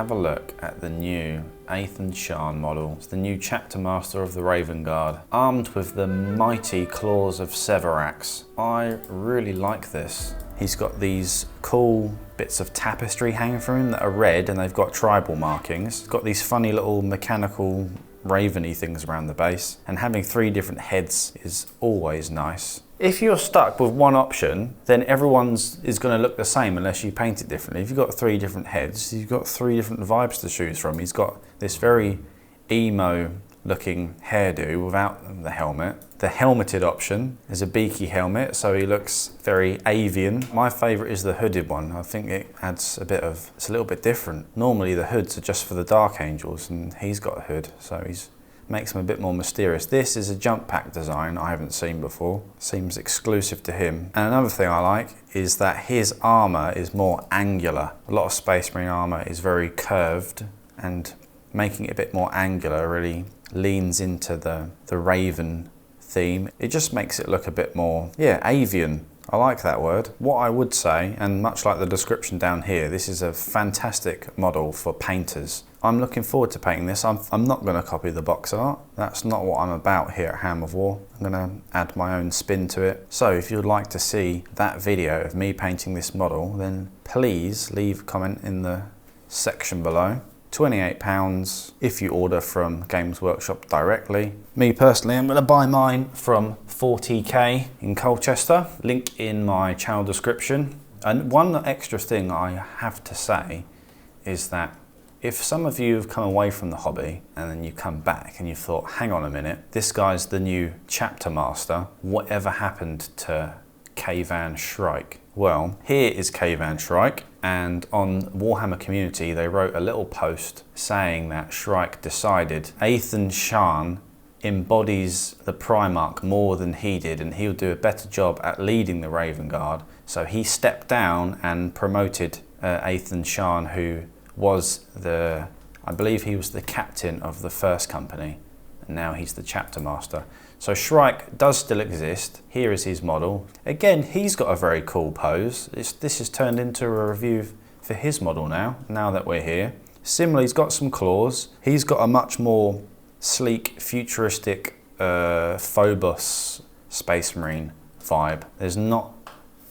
have a look at the new Ethan Shan model. It's the new Chapter Master of the Raven Guard, armed with the mighty claws of Severax. I really like this. He's got these cool bits of tapestry hanging from him that are red and they've got tribal markings. He's got these funny little mechanical raveny things around the base, and having 3 different heads is always nice. If you're stuck with one option, then everyone's is going to look the same unless you paint it differently. If you've got 3 different heads, you've got 3 different vibes to choose from. He's got this very emo looking hairdo without the helmet. The helmeted option is a beaky helmet, so he looks very avian. My favourite is the hooded one. I think it adds it's a little bit different. Normally the hoods are just for the Dark Angels, and he's got a hood, so makes him a bit more mysterious. This is a jump pack design I haven't seen before. Seems exclusive to him. And another thing I like is that his armour is more angular. A lot of Space Marine armour is very curved, and making it a bit more angular really leans into the Raven theme. It just makes it look a bit more, avian. I like that word. What I would say, and much like the description down here, this is a fantastic model for painters. I'm looking forward to painting this. I'm not going to copy the box art. That's not what I'm about here at Ham of War. I'm going to add my own spin to it. So if you'd like to see that video of me painting this model, then please leave a comment in the section below. £28 if you order from Games Workshop directly. Me personally, I'm going to buy mine from 40k in Colchester. Link in my channel description. And one extra thing I have to say is that if some of you have come away from the hobby and then you come back and you thought, hang on a minute, this guy's the new Chapter Master, whatever happened to K-Van Shrike? Well, here is K-Van Shrike, and on Warhammer Community they wrote a little post saying that Shrike decided Ethan Shan embodies the Primarch more than he did, and he'll do a better job at leading the Raven Guard. So he stepped down and promoted Ethan Shan, who was I believe he was the captain of the first company, and now he's the Chapter Master. So Shrike does still exist. Here is his model. Again, he's got a very cool pose. This has turned into a review for his model now that we're here. Similarly, he's got some claws. He's got a much more sleek, futuristic Phobos Space Marine vibe. There's not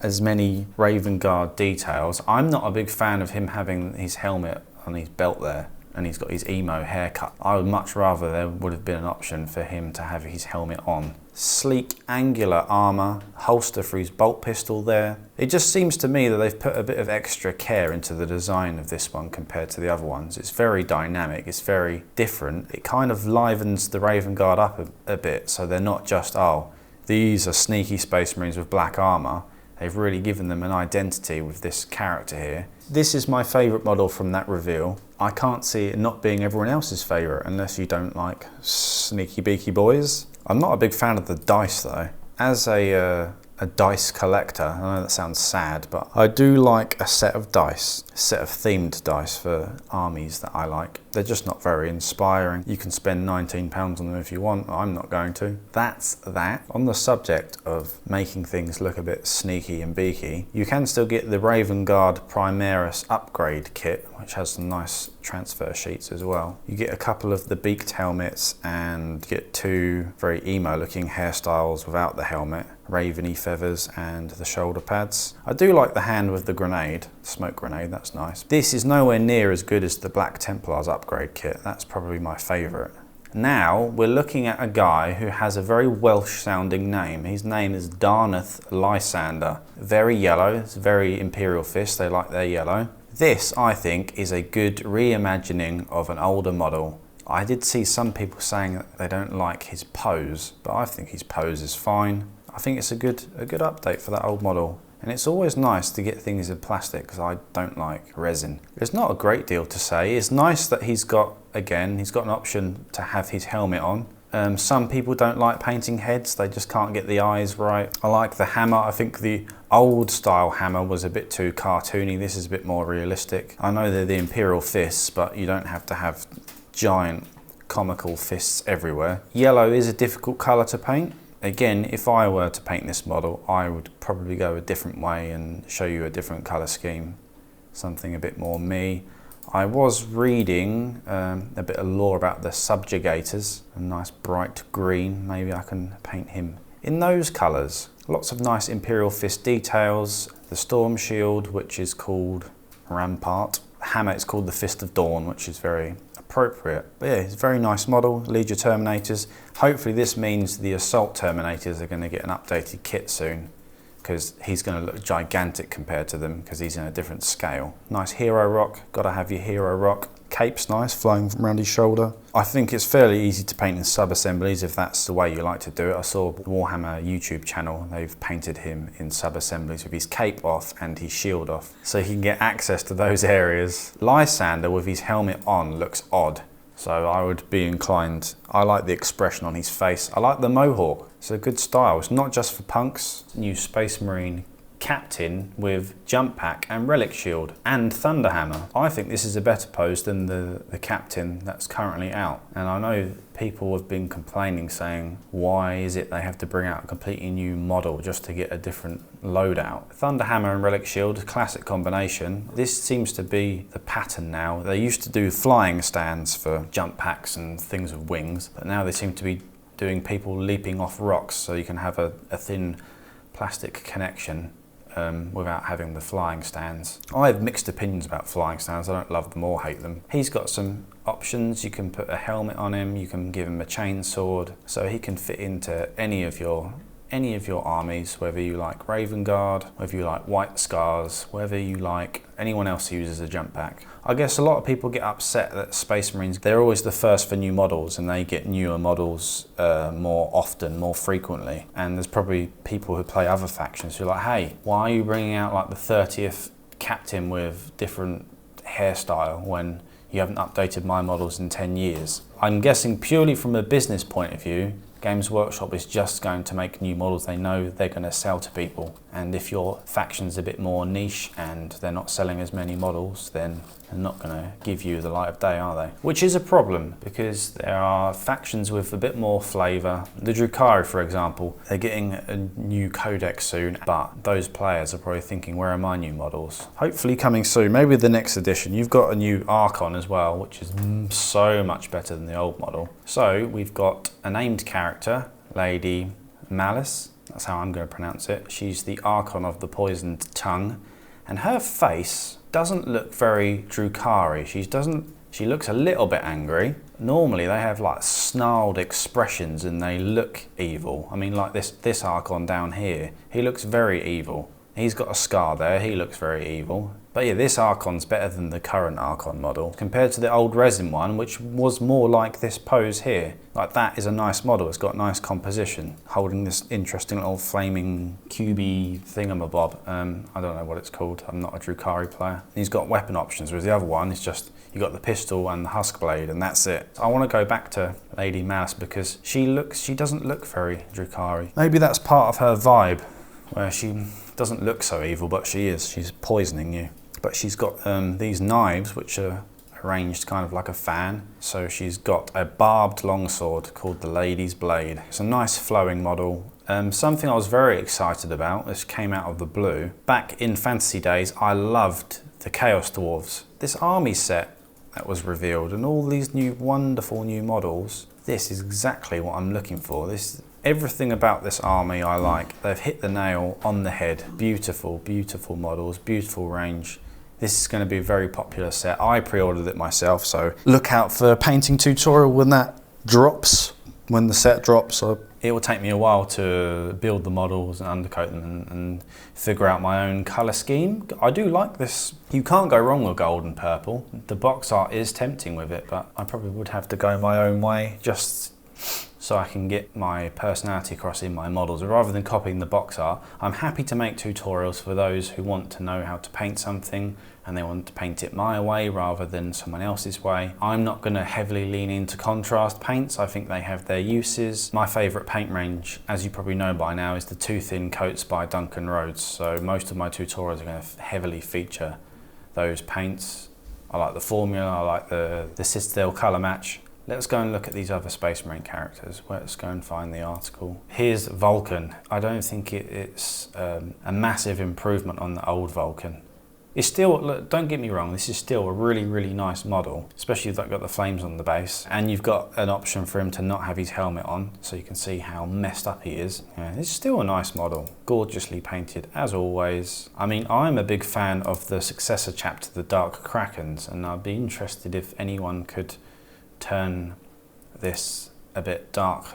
as many Raven Guard details. I'm not a big fan of him having his helmet on his belt there, and he's got his emo haircut. I would much rather there would have been an option for him to have his helmet on. Sleek, angular armour, holster for his bolt pistol there. It just seems to me that they've put a bit of extra care into the design of this one compared to the other ones. It's very dynamic, it's very different. It kind of livens the Raven Guard up a bit, so they're not just, oh, these are sneaky Space Marines with black armour. They've really given them an identity with this character here. This is my favourite model from that reveal. I can't see it not being everyone else's favourite unless you don't like sneaky beaky boys. I'm not a big fan of the dice though. As a dice collector, I know that sounds sad, but I do like a set of dice, a set of themed dice for armies that I like. They're just not very inspiring. You can spend £19 on them if you want, I'm not going to. That's that. On the subject of making things look a bit sneaky and beaky, you can still get the Raven Guard Primaris upgrade kit, which has some nice transfer sheets as well. You get a couple of the beaked helmets and get 2 very emo looking hairstyles without the helmet, raveny feathers and the shoulder pads. I do like the hand with the grenade, smoke grenade, that's nice. This is nowhere near as good as the Black Templars upgrade kit. That's probably my favourite. Now we're looking at a guy who has a very Welsh sounding name. His name is Darneth Lysander. Very yellow, it's very Imperial Fist, they like their yellow. This, I think, is a good reimagining of an older model. I did see some people saying that they don't like his pose, but I think his pose is fine. I think it's a good update for that old model. And it's always nice to get things in plastic because I don't like resin. There's not a great deal to say. It's nice that he's got an option to have his helmet on. Some people don't like painting heads, they just can't get the eyes right. I like the hammer. I think the old style hammer was a bit too cartoony. This is a bit more realistic. I know they're the Imperial Fists, but you don't have to have giant comical fists everywhere. Yellow is a difficult colour to paint. Again, if I were to paint this model, I would probably go a different way and show you a different colour scheme. Something a bit more me. I was reading a bit of lore about the subjugators, a nice bright green. Maybe I can paint him in those colours. Lots of nice Imperial Fist details. The Storm Shield, which is called Rampart. Hammer, it's called the Fist of Dawn, which is very appropriate. But yeah, it's a very nice model. Legion Terminators. Hopefully this means the Assault Terminators are going to get an updated kit soon, because he's going to look gigantic compared to them because he's in a different scale. Nice hero rock, gotta have your hero rock. Cape's nice, flowing from around his shoulder. I think it's fairly easy to paint in sub-assemblies if that's the way you like to do it. I saw the Warhammer YouTube channel, they've painted him in sub-assemblies with his cape off and his shield off, so he can get access to those areas. Lysander with his helmet on looks odd, so I would be inclined. I like the expression on his face. I like the mohawk. It's a good style. It's not just for punks. New Space Marine Captain with jump pack and relic shield and Thunderhammer. I think this is a better pose than the Captain that's currently out. And I know people have been complaining, saying, why is it they have to bring out a completely new model just to get a different loadout? Thunderhammer and relic shield, classic combination. This seems to be the pattern now. They used to do flying stands for jump packs and things with wings, but now they seem to be doing people leaping off rocks, so you can have a thin plastic connection without having the flying stands. I have mixed opinions about flying stands. I don't love them or hate them. He's got some options. You can put a helmet on him, you can give him a chainsword, so he can fit into any of your armies, whether you like Raven Guard, whether you like White Scars, whether you like anyone else who uses a jump pack. I guess a lot of people get upset that Space Marines, they're always the first for new models and they get newer models more often, more frequently. And there's probably people who play other factions who are like, hey, why are you bringing out like the 30th Captain with different hairstyle when you haven't updated my models in 10 years? I'm guessing purely from a business point of view, Games Workshop is just going to make new models they know they're going to sell to people. And if your faction's a bit more niche and they're not selling as many models, then they're not going to give you the light of day, are they? Which is a problem, because there are factions with a bit more flavour. The Drukhari, for example, they're getting a new codex soon, but those players are probably thinking, where are my new models? Hopefully coming soon, maybe the next edition. You've got a new Archon as well, which is so much better than the old model. So we've got a named character, Lady Malice. That's how I'm going to pronounce it. She's the Archon of the Poisoned Tongue, and her face doesn't look very Drukhari. She looks a little bit angry. Normally they have like snarled expressions and they look evil. I mean, like this Archon down here, he looks very evil. He's got a scar there, he looks very evil. But yeah, this Archon's better than the current Archon model, compared to the old resin one, which was more like this pose here. Like, that is a nice model, it's got nice composition, holding this interesting little flaming cubey thingamabob. I don't know what it's called, I'm not a Drukhari player. He's got weapon options, whereas the other one is just, you got the pistol and the husk blade, and that's it. I want to go back to Lady Malice because she doesn't look very Drukhari. Maybe that's part of her vibe, where she doesn't look so evil, but she is. She's poisoning you. But she's got these knives, which are arranged kind of like a fan. So she's got a barbed longsword called the Lady's Blade. It's a nice flowing model. Something I was very excited about, this came out of the blue. Back in fantasy days, I loved the Chaos Dwarves. This army set that was revealed and all these new wonderful new models, this is exactly what I'm looking for. Everything about this army I like. They've hit the nail on the head. Beautiful, beautiful models, beautiful range. This is going to be a very popular set. I pre-ordered it myself, so look out for a painting tutorial when that drops, when the set drops. It will take me a while to build the models and undercoat them and figure out my own colour scheme. I do like this. You can't go wrong with gold and purple. The box art is tempting with it, but I probably would have to go my own way just so I can get my personality across in my models. Rather than copying the box art, I'm happy to make tutorials for those who want to know how to paint something and they want to paint it my way rather than someone else's way. I'm not going to heavily lean into contrast paints. I think they have their uses. My favourite paint range, as you probably know by now, is the Too Thin Coats by Duncan Rhodes. So most of my tutorials are going to heavily feature those paints. I like the formula, I like the Citadel colour match. Let's go and look at these other Space Marine characters. Let's go and find the article. Here's Vulcan. I don't think it's a massive improvement on the old Vulcan. It's still, look, don't get me wrong, this is still a really, really nice model, especially if they've got the flames on the base, and you've got an option for him to not have his helmet on, so you can see how messed up he is. Yeah, it's still a nice model, gorgeously painted as always. I mean, I'm a big fan of the successor chapter, the Dark Krakens, and I'd be interested if anyone could turn this a bit dark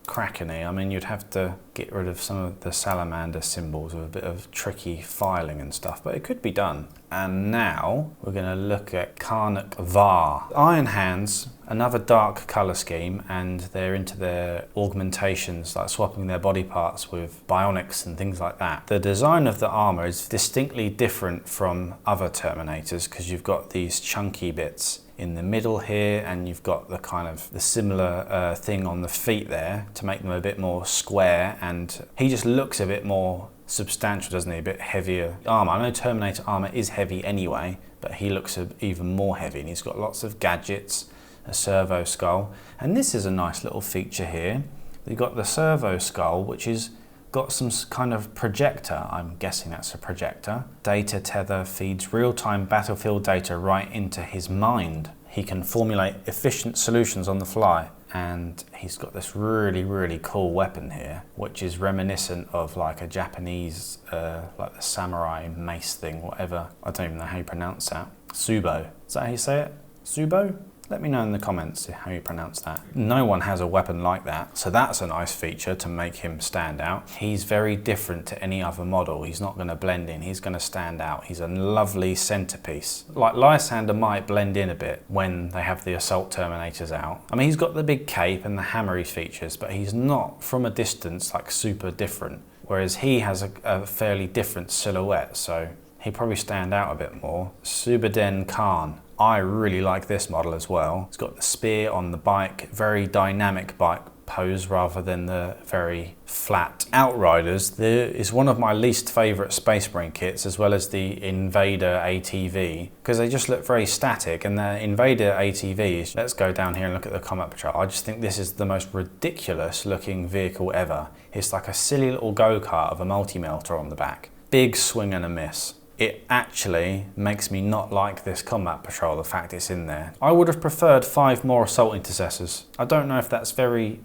Kraken-y. I mean, you'd have to get rid of some of the salamander symbols with a bit of tricky filing and stuff, but it could be done. And now we're going to look at Karnak Var. Iron Hands, another dark colour scheme, and they're into their augmentations, like swapping their body parts with bionics and things like that. The design of the armour is distinctly different from other Terminators because you've got these chunky bits in the middle here, and you've got the kind of the similar thing on the feet there to make them a bit more square, and he just looks a bit more substantial, doesn't he? A bit heavier armour. I know Terminator armour is heavy anyway, but he looks even more heavy, and he's got lots of gadgets, a servo skull, and this is a nice little feature here. You've got the servo skull, which is got some kind of projector, I'm guessing that's a projector. Data tether feeds real-time battlefield data right into his mind. He can formulate efficient solutions on the fly. And he's got this really, really cool weapon here, which is reminiscent of like a Japanese, like the samurai mace thing, whatever. I don't even know how you pronounce that. Subo, is that how you say it? Subo? Let me know in the comments how you pronounce that. No one has a weapon like that, so that's a nice feature to make him stand out. He's very different to any other model. He's not going to blend in, he's going to stand out. He's a lovely centerpiece. Like Lysander might blend in a bit when they have the Assault Terminators out. I mean, he's got the big cape and the hammery features, but he's not, from a distance, like super different. Whereas he has a fairly different silhouette, so he'd probably stand out a bit more. Subaden Khan. I really like this model as well. It's got the spear on the bike, very dynamic bike pose rather than the very flat. Outriders, there is one of my least favourite Space Marine kits, as well as the Invader ATV, because they just look very static, and the Invader ATV, let's go down here and look at the Combat Patrol. I just think this is the most ridiculous looking vehicle ever. It's like a silly little go-kart of a multi-melter on the back. Big swing and a miss. It actually makes me not like this Combat Patrol, the fact it's in there. I would have preferred 5 more Assault Intercessors. I don't know if that's very,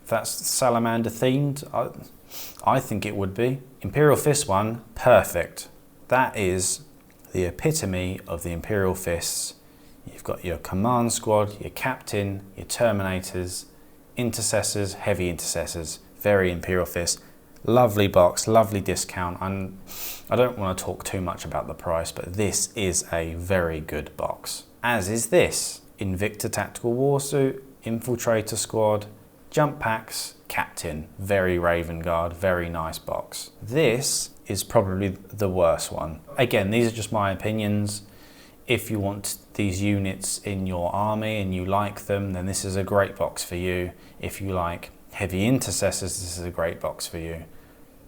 that's Salamander themed. I think it would be. Imperial Fist one, perfect. That is the epitome of the Imperial Fists. You've got your command squad, your captain, your Terminators, Intercessors, heavy Intercessors, very Imperial Fist. Lovely box, lovely discount, and I don't want to talk too much about the price, but this is a very good box. As is this. Invicta Tactical Warsuit, Infiltrator Squad, Jump Packs, Captain. Very Raven Guard, very nice box. This is probably the worst one. Again, these are just my opinions. If you want these units in your army and you like them, then this is a great box for you. If you like heavy Intercessors, this is a great box for you.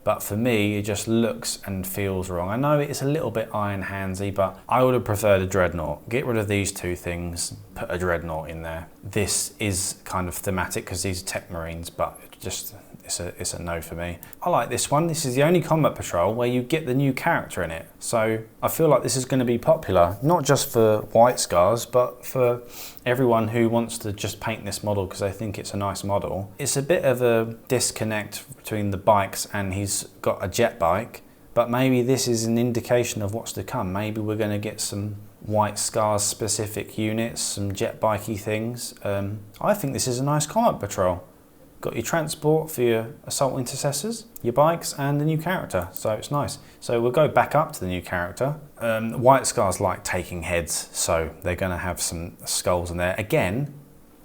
But for me, it just looks and feels wrong. I know it's a little bit Iron Handsy, but I would have preferred a Dreadnought. Get rid of these two things, put a Dreadnought in there. This is kind of thematic because these are Tech Marines, but just it's a no for me. I like this one. This is the only Combat Patrol where you get the new character in it. So I feel like this is going to be popular, not just for White Scars, but for everyone who wants to just paint this model because they think it's a nice model. It's a bit of a disconnect between the bikes, and he's got a jet bike, but maybe this is an indication of what's to come. Maybe we're going to get some White Scars specific units, some jet bikey things. I think this is a nice Combat Patrol. Got your transport for your Assault Intercessors, your bikes, and the new character, so it's nice. So we'll go back up to the new character. White Scars like taking heads, so they're going to have some skulls in there. Again,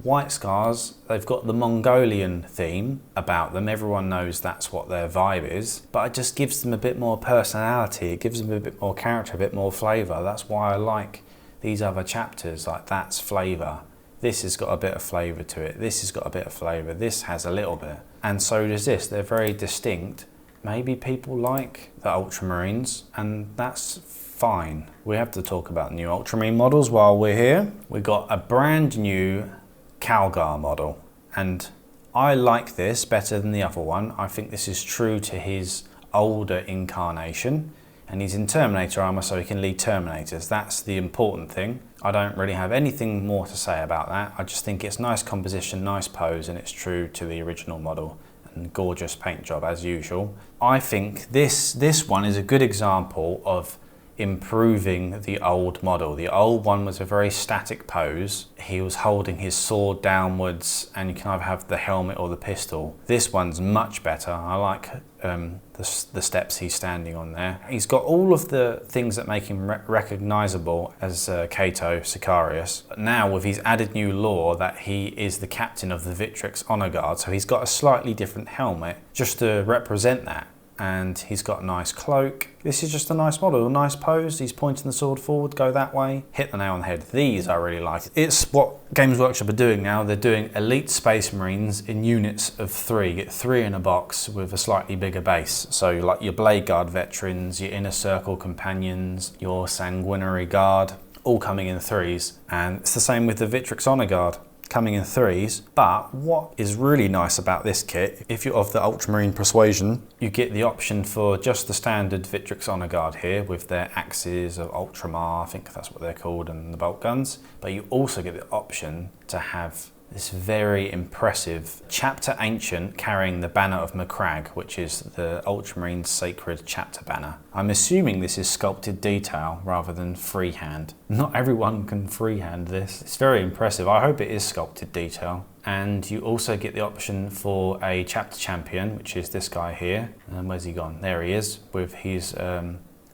White Scars, they've got the Mongolian theme about them. Everyone knows that's what their vibe is, but it just gives them a bit more personality. It gives them a bit more character, a bit more flavour. That's why I like these other chapters, like that's flavour. This has got a bit of flavour to it. This has got a bit of flavour. This has a little bit. And so does this. They're very distinct. Maybe people like the Ultramarines, and that's fine. We have to talk about new Ultramarine models while we're here. We got a brand new Calgar model, and I like this better than the other one. I think this is true to his older incarnation. and he's in Terminator armor so he can lead Terminators. That's the important thing. I don't really have anything more to say about that. I just think it's nice composition, nice pose, and it's true to the original model. And gorgeous paint job as usual. I think this one is a good example of improving the old model. The old one was a very static pose. He was holding his sword downwards and you can either have the helmet or the pistol. This one's much better. I like the steps he's standing on there. He's got all of the things that make him recognizable as Cato Sicarius. But now with his added new lore that he is the captain of the Victrix Honor Guard, so he's got a slightly different helmet just to represent that. And he's got a nice cloak. This is just a nice model, a nice pose. He's pointing the sword forward, go that way. Hit the nail on the head. These I really like. It's what Games Workshop are doing now. They're doing elite Space Marines in units of 3. You get 3 in a box with a slightly bigger base. So like your Blade Guard veterans, your Inner Circle companions, your Sanguinary Guard, all coming in 3s. And it's the same with the Victrix Honor Guard, coming in 3s. But what is really nice about this kit, if you're of the Ultramarine persuasion, you get the option for just the standard Victrix Honor Guard here with their axes of Ultramar, I think that's what they're called, and the bolt guns. But you also get the option to have this very impressive Chapter Ancient carrying the banner of Macragge, which is the Ultramarine Sacred Chapter banner. I'm assuming this is sculpted detail rather than freehand. Not everyone can freehand this. It's very impressive. I hope it is sculpted detail. And you also get the option for a Chapter Champion, which is this guy here. And where's he gone? There he is, with his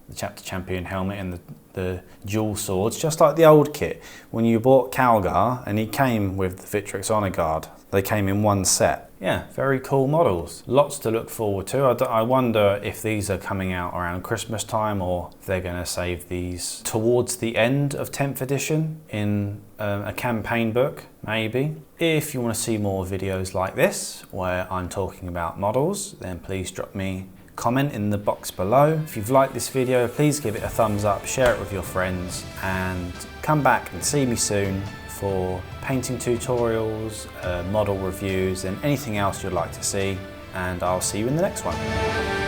the Chapter Champion helmet and the dual swords, just like the old kit. When you bought Calgar, and he came with the Victrix Honor Guard, they came in one set. Yeah, very cool models. Lots to look forward to. I wonder if these are coming out around Christmas time or if they're going to save these towards the end of 10th edition in a campaign book, maybe. If you want to see more videos like this, where I'm talking about models, then please drop me comment in the box below. If you've liked this video, please give it a thumbs up, share it with your friends, and come back and see me soon for painting tutorials, model reviews, and anything else you'd like to see. And I'll see you in the next one.